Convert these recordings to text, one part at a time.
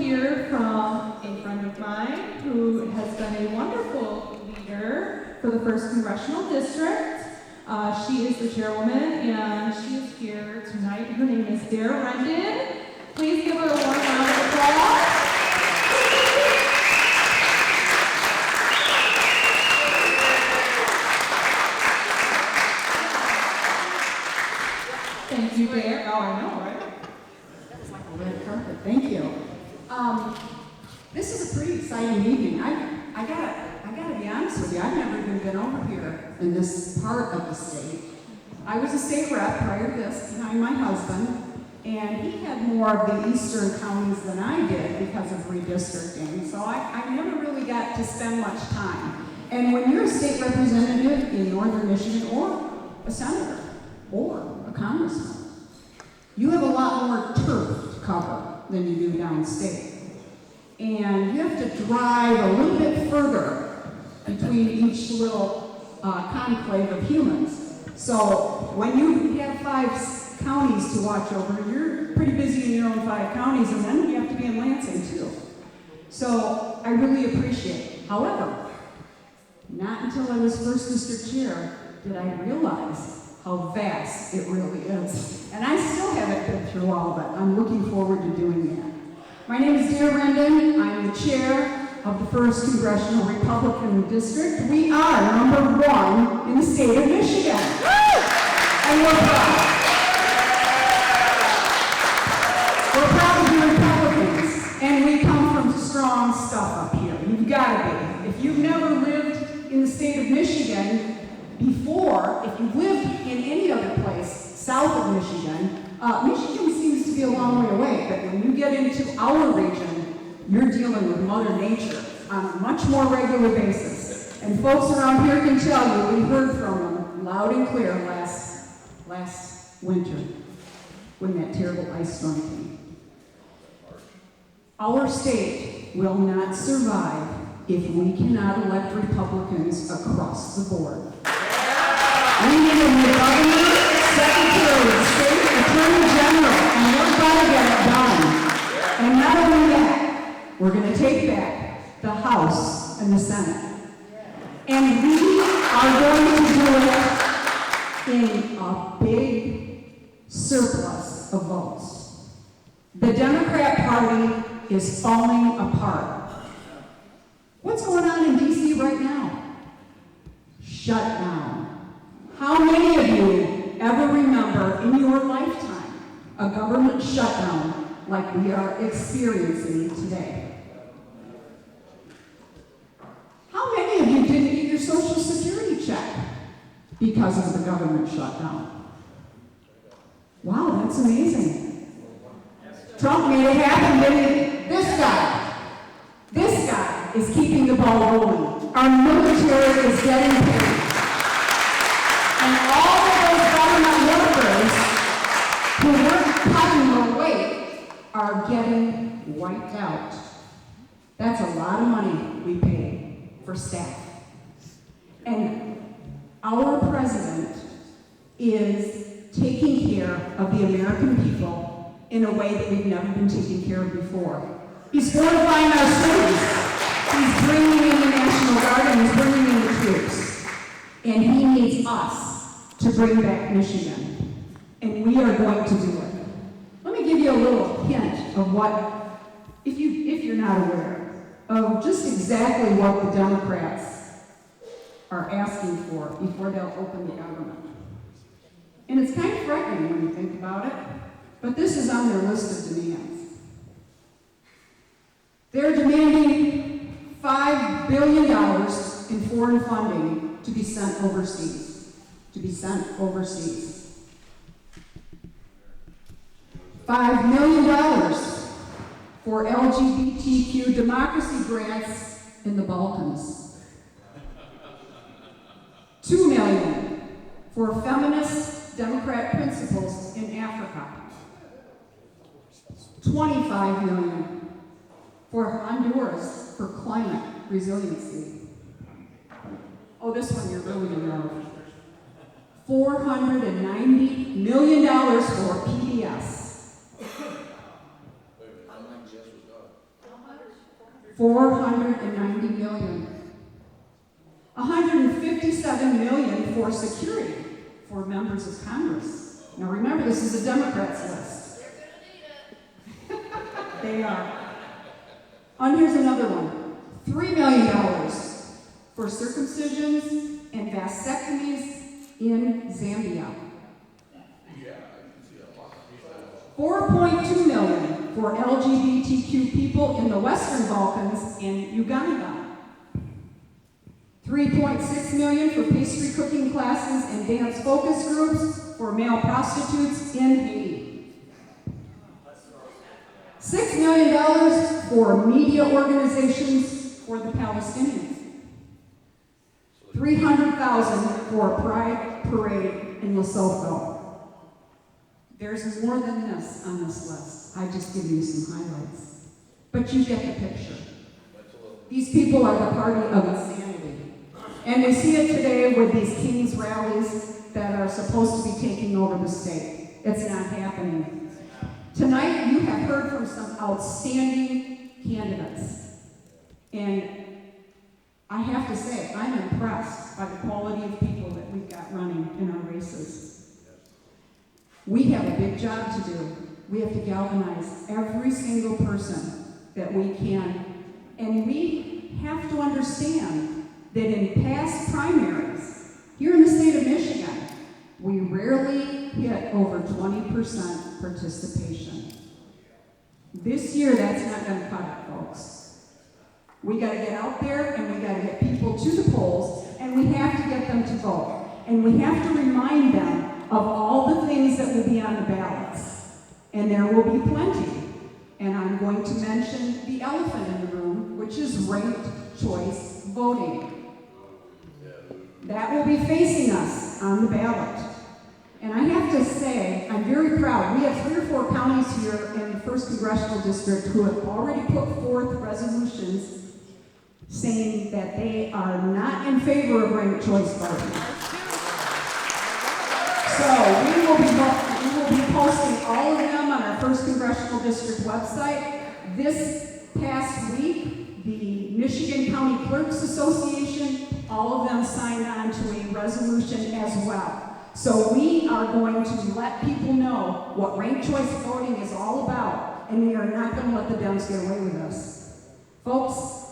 hear from a friend of mine who has been a wonderful leader for the 1st Congressional District. She is the chairwoman, and she is here tonight. Her name is Daire Rendon. Please give her a warm round of applause. Thank you, Daire. Oh, I know, right? That was like a red carpet. Thank you. This is a pretty exciting evening. I gotta be honest with you. I've never even been over here in this part of the state. I was a state rep prior to this, behind my husband, and he had more of the eastern counties than I did because of redistricting. So I never really got to spend much time. And when you're a state representative in northern Michigan, or a senator, or a congressman, you have a lot more turf to cover than you do downstate. And you have to drive a little bit further between each little conclave of humans. So when you have 5 counties to watch over, you're pretty busy in your own 5 counties, and then you have to be in Lansing too. So I really appreciate it. However, not until I was 1st District Chair did I realize how vast it really is. And I still haven't been through all of it. I'm looking forward to doing that. My name is Daire Rendon. I'm the chair of the 1st Congressional Republican District. We are #1 in the state of Michigan. And we're proud. We're proud to be Republicans, and we come from strong stuff up here. You've got to be. If you've never lived in the state of Michigan before, if you've lived in any other place south of Michigan, Michigan seems to be a long way away, but when you get into our region, you're dealing with Mother Nature on a much more regular basis. And folks around here can tell you, we heard from them loud and clear last winter when that terrible ice storm came. Our state will not survive if we cannot elect Republicans across the board. We need a new governor, Secretary of State, Attorney General, and we're going to get it done. And not only that, we're going to take back the House and the Senate. And we are going to do it in a big surplus of votes. The Democrat Party is falling apart. What's going on in D.C. right now? Shutdown. How many of you ever remember in your lifetime a government shutdown like we are experiencing today? How many of you didn't get your Social Security check because of the government shutdown? Wow, that's amazing. Trump made it happen, didn't he? This guy is keeping the ball rolling. Our military is getting paid. And all of those government workers who weren't cutting their weight are getting wiped out. That's a lot of money we pay for staff. And our president is taking care of the American people in a way that we've never been taken care of before. He's fortifying our cities. He's bringing in the National Guard and he's bringing in the troops. And he needs us to bring back Michigan. And we are going to do it. Let me give you a little hint of what, if you're not aware, of just exactly what the Democrats are asking for before they'll open the government. And it's kind of frightening when you think about it, but this is on their list of demands. They're demanding $5 billion in foreign funding to be sent overseas. $5 million for LGBTQ democracy grants in the Balkans. $2 million for feminist Democrat principles in Africa. $25 million for Honduras for climate resiliency. Oh, this one you're really going to know. $490 million for PBS. 490 million. 157 million for security for members of Congress. Now remember, this is a Democrats list. They are. And here's another one. $3 million for circumcisions and vasectomies in Zambia. 4.2 million for LGBTQ people in the Western Balkans and Uganda. 3.6 million for pastry cooking classes and dance focus groups for male prostitutes in Haiti. $6 million for media organizations for the Palestinians. 300,000 for a Pride Parade in Lesotho. There's more than this on this list. I just give you some highlights. But you get the picture. These people are the party of insanity. And we see it today with these King's rallies that are supposed to be taking over the state. It's not happening. Tonight, you have heard from some outstanding candidates. And I have to say, I'm impressed by the quality of people that we've got running in our races. We have a big job to do. We have to galvanize every single person that we can. And we have to understand that in past primaries, here in the state of Michigan, we rarely hit over 20% participation. This year, that's not going to cut it, folks. We got to get out there and we got to get people to the polls, and we have to get them to vote. And we have to remind them of all the things that will be on the ballots. And there will be plenty. And I'm going to mention the elephant in the room, which is ranked choice voting. That will be facing us on the ballot. And I have to say, I'm very proud. We have 3 or 4 counties here in the 1st Congressional District who have already put forth resolutions saying that they are not in favor of ranked choice voting. So we will be posting all of them on our 1st Congressional District website. This past week, the Michigan County Clerks Association, all of them signed on to a resolution as well. So we are going to let people know what ranked choice voting is all about, and we are not going to let the Dems get away with us. Folks,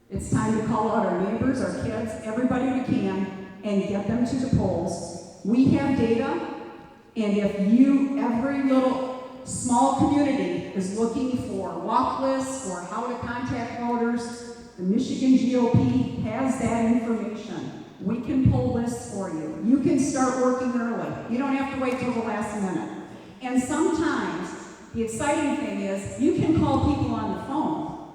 it's time to call out our neighbors, our kids, everybody we can, and get them to the polls. We have data, and if every little small community is looking for walk lists or how to contact voters, the Michigan GOP has that information. We can pull lists for you. You can start working early. You don't have to wait till the last minute. And sometimes, the exciting thing is, you can call people on the phone.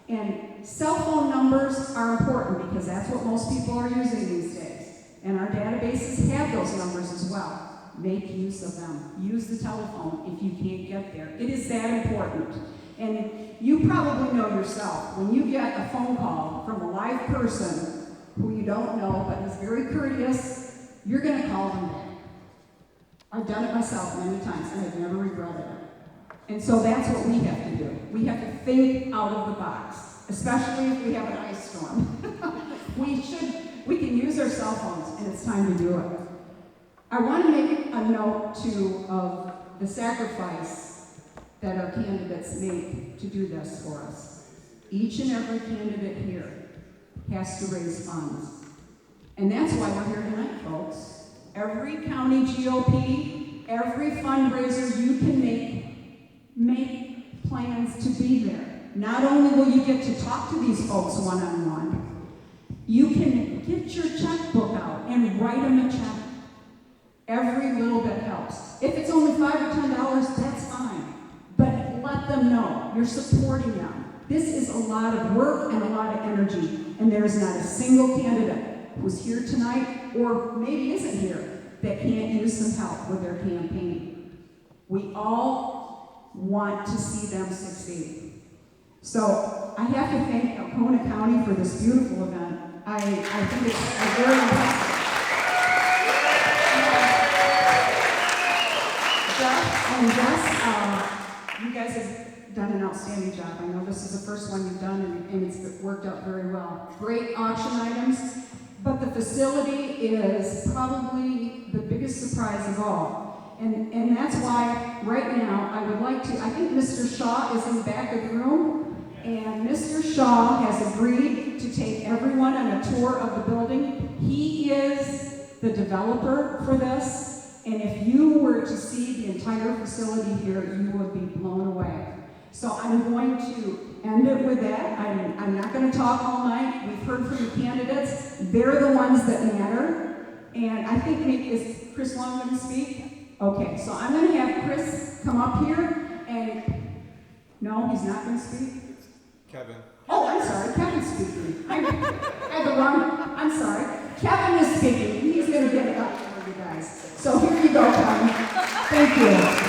And cell phone numbers are important because that's what most people are using these days. And our databases have those numbers as well. Make use of them. Use the telephone if you can't get there. It is that important. And you probably know yourself, when you get a phone call from a live person who you don't know but is very courteous, you're going to call them back. I've done it myself many times and I've never regretted it. And so that's what we have to do. We have to think out of the box, especially if we have an ice storm. We can use our cell phones, and it's time to do it. I want to make a note, too, of the sacrifice that our candidates make to do this for us. Each and every candidate here has to raise funds. And that's why we're here tonight, folks. Every county GOP, every fundraiser you can make plans to be there. Not only will you get to talk to these folks one-on-one, you can get your checkbook out and write them a check. Every little bit helps. If it's only $5 or $10, that's fine. But let them know you're supporting them. This is a lot of work and a lot of energy. And there is not a single candidate who's here tonight, or maybe isn't here, that can't use some help with their campaign. We all want to see them succeed. So I have to thank Alcona County for this beautiful event. I think it's very impressive. Jeff and Jess, you guys have done an outstanding job. I know this is the first one you've done, and it's worked out very well. Great auction items, but the facility is probably the biggest surprise of all. And that's why, right now, I would like to, I think Mr. Shaw is in the back of the room, and Mr. Shaw has agreed to take everyone on a tour of the building. He is the developer for this, and if you were to see the entire facility here, you would be blown away. So I'm going to end it with that. I'm not going to talk all night. We've heard from the candidates. They're the ones that matter. And I think maybe, is Chris Long going to speak? Okay, so I'm going to have Chris come up here and, no, he's not going to speak? Kevin. Oh, I'm sorry, Kevin's speaking. I had the wrong, I'm sorry. Kevin is speaking. He's going to get it up for you guys. So here you go, Kevin. Thank you.